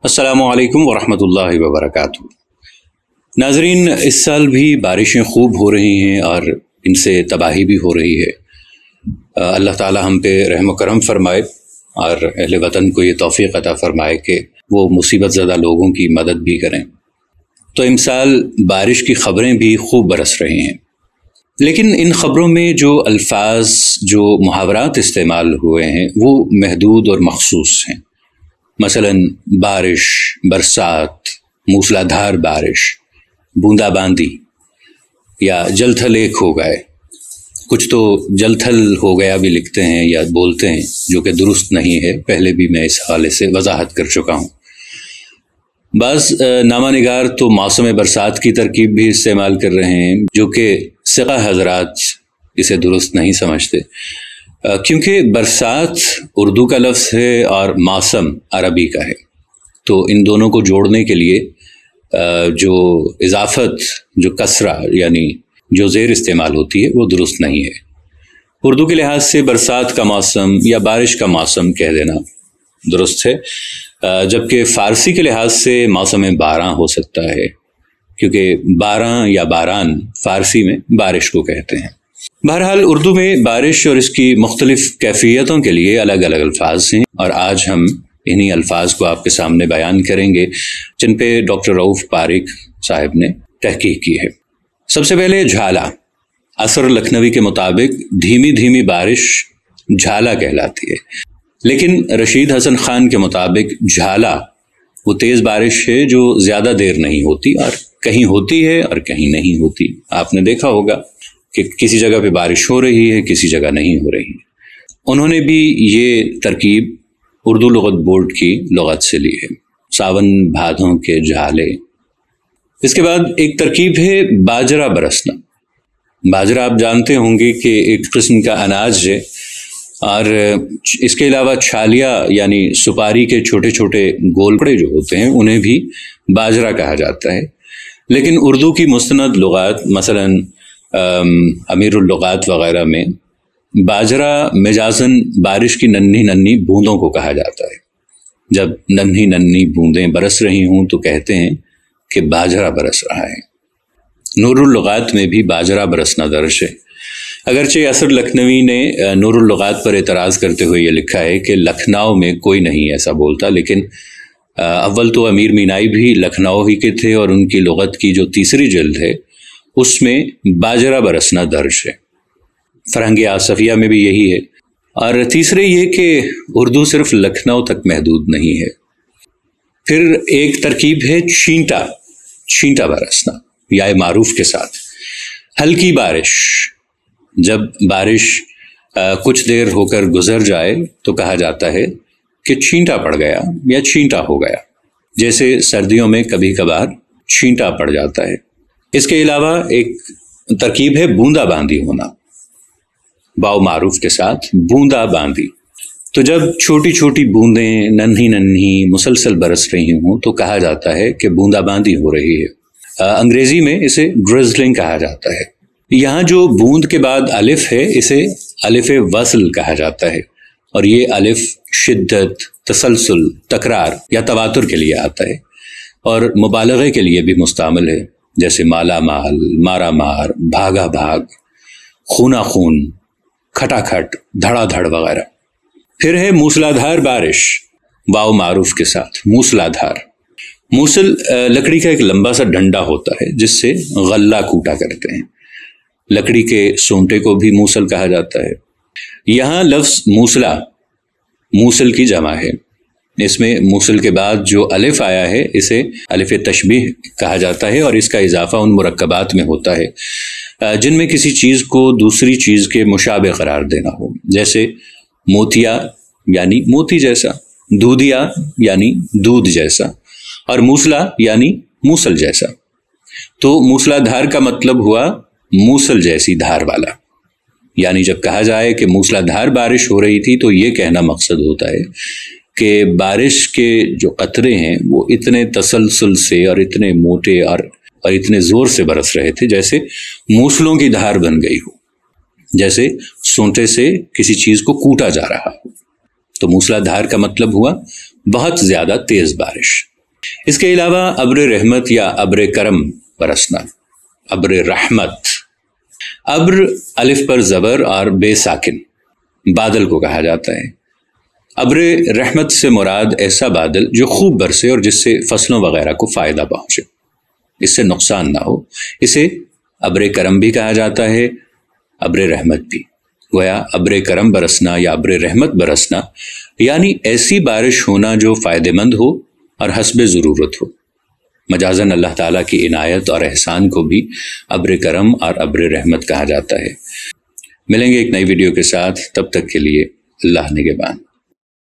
अस्सलामु अलैकुम वरहमतुल्लाहि वबरकातुहू। नाजरीन, इस साल भी बारिशें खूब हो रही हैं और इनसे तबाही भी हो रही है। अल्लाह ताला हम पे रहम करम फरमाए और अहले वतन को ये तौफीक अता फरमाए कि वो मुसीबत ज़दा लोगों की मदद भी करें। तो इमसाल बारिश की ख़बरें भी खूब बरस रही हैं, लेकिन इन ख़बरों में जो अल्फाज जो मुहावरात इस्तेमाल हुए हैं वो महदूद और मखसूस हैं। मसलन बारिश, बरसात, मूसलाधार बारिश, बूंदाबांदी या जलथल एक हो गए। कुछ तो जलथल हो गया भी लिखते हैं या बोलते हैं, जो कि दुरुस्त नहीं है। पहले भी मैं इस हवाले से वजाहत कर चुका हूँ। बाज़ नामा निगार तो मौसम बरसात की तरकीब भी इस्तेमाल कर रहे हैं, जो कि सिक़ा हज़रात इसे दुरुस्त नहीं समझते, क्योंकि बरसात उर्दू का लफ्ज़ है और मौसम अरबी का है। तो इन दोनों को जोड़ने के लिए जो इजाफत, जो कसरा यानी जो ज़ेर इस्तेमाल होती है वो दुरुस्त नहीं है। उर्दू के लिहाज से बरसात का मौसम या बारिश का मौसम कह देना दुरुस्त है, जबकि फ़ारसी के लिहाज से मौसम बारां हो सकता है, क्योंकि बारां या बारान फ़ारसी में बारिश को कहते हैं। बहरहाल उर्दू में बारिश और इसकी मुख्तलिफ कैफियतों के लिए अलग अलग अल्फाज हैं और आज हम इन्हीं अल्फाज को आपके सामने बयान करेंगे, जिन पे डॉक्टर रऊफ़ पारिक साहब ने तहकीक की है। सबसे पहले झाला। असर लखनवी के मुताबिक धीमी धीमी बारिश झाला कहलाती है, लेकिन रशीद हसन खान के मुताबिक झाला वो तेज़ बारिश है जो ज़्यादा देर नहीं होती और कहीं होती है और कहीं नहीं होती। आपने देखा होगा कि किसी जगह पे बारिश हो रही है, किसी जगह नहीं हो रही है। उन्होंने भी ये तरकीब उर्दू लुग़त बोर्ड की लुग़त से ली है, सावन भादों के झाले। इसके बाद एक तरकीब है बाजरा बरसना। बाजरा आप जानते होंगे कि एक किस्म का अनाज है, और इसके अलावा छालिया यानी सुपारी के छोटे छोटे गोलपड़े जो होते हैं उन्हें भी बाजरा कहा जाता है। लेकिन उर्दू की मुस्तनद लुग़ात मसलन अमीरुल लुग़ात वग़ैरह में बाजरा मिजाजन बारिश की नन्ही नन्ही बूंदों को कहा जाता है। जब नन्ही नन्ही बूंदें बरस रही हों तो कहते हैं कि बाजरा बरस रहा है। नूरुल लुग़ात में भी बाजरा बरसना दर्ज है। अगरचे असर लखनवी ने नूरुल लुग़ात पर एतराज़ करते हुए ये लिखा है कि लखनऊ में कोई नहीं ऐसा बोलता, लेकिन अव्वल तो अमीर मीनाई भी लखनऊ ही के थे और उनकी लुग़त की जो तीसरी जिल्द है उसमें बाजरा बरसना दर्ज है। फरहंग आसफिया में भी यही है। और तीसरे ये कि उर्दू सिर्फ लखनऊ तक महदूद नहीं है। फिर एक तरकीब है छींटा, छींटा बरसना या मारूफ के साथ। हल्की बारिश, जब बारिश कुछ देर होकर गुजर जाए तो कहा जाता है कि छींटा पड़ गया या छींटा हो गया, जैसे सर्दियों में कभी कभार छींटा पड़ जाता है। इसके अलावा एक तरकीब है बूंदा बांदी होना, बाव मारूफ के साथ बूंदा बांदी। तो जब छोटी छोटी बूंदें नन्ही नन्ही मुसलसल बरस रही हों तो कहा जाता है कि बूंदा बांदी हो रही है। अंग्रेजी में इसे ड्रिज़लिंग कहा जाता है। यहाँ जो बूंद के बाद अलिफ है इसे अलिफ वसल कहा जाता है, और ये अलिफ शिद्दत, तसलसल, तकरार या तवातुर के लिए आता है और मुबालगे के लिए भी मुस्तामिल है, जैसे माला माल, मारा मार, भागा भाग, खूना खून, खटाखट, धड़ाधड़ वगैरह। फिर है मूसलाधार बारिश, वाव मारूफ के साथ मूसलाधार। मूसल लकड़ी का एक लंबा सा डंडा होता है जिससे गल्ला कूटा करते हैं। लकड़ी के सोंटे को भी मूसल कहा जाता है। यहाँ लफ्ज़ मूसला मूसल की जमा है। इसमें मूसल के बाद जो अलिफ आया है इसे अलिफ तशबीह कहा जाता है, और इसका इजाफा उन मुरक्कबात में होता है जिनमें किसी चीज़ को दूसरी चीज़ के मुशाबे करार देना हो, जैसे मोतिया यानी मोती जैसा, दूधिया यानी दूध जैसा, और मूसला यानी मूसल जैसा। तो मूसलाधार का मतलब हुआ मूसल जैसी धार वाला। यानी जब कहा जाए कि मूसलाधार बारिश हो रही थी तो ये कहना मकसद होता है कि बारिश के जो कतरे हैं वो इतने तसलसल से और इतने मोटे और इतने ज़ोर से बरस रहे थे जैसे मूसलों की धार बन गई हो, जैसे सोंटे से किसी चीज़ को कूटा जा रहा हो। तो मूसलाधार का मतलब हुआ बहुत ज़्यादा तेज़ बारिश। اس کے علاوہ ابر رحمت یا ابر کرم برسنا، ابر رحمت، ابر الف پر زبر اور بے ساکن، بادل کو کہا جاتا ہے۔ ابر رحمت سے مراد ایسا بادل جو خوب برسے اور جس سے فصلوں وغیرہ کو فائدہ پہنچے، اس سے نقصان نہ ہو، اسے ابر کرم بھی کہا جاتا ہے، ابر رحمت بھی۔ گویا ابر کرم برسنا یا ابر رحمت برسنا یعنی ایسی بارش ہونا جو فائدہ مند ہو اور حسب ضرورت ہو۔ مجازاً اللہ تعالیٰ کی عنایت اور احسان کو بھی ابر کرم اور ابر رحمت کہا جاتا ہے۔ ملیں گے ایک نئی ویڈیو کے ساتھ، تب تک کے لیے اللہ نگہبان۔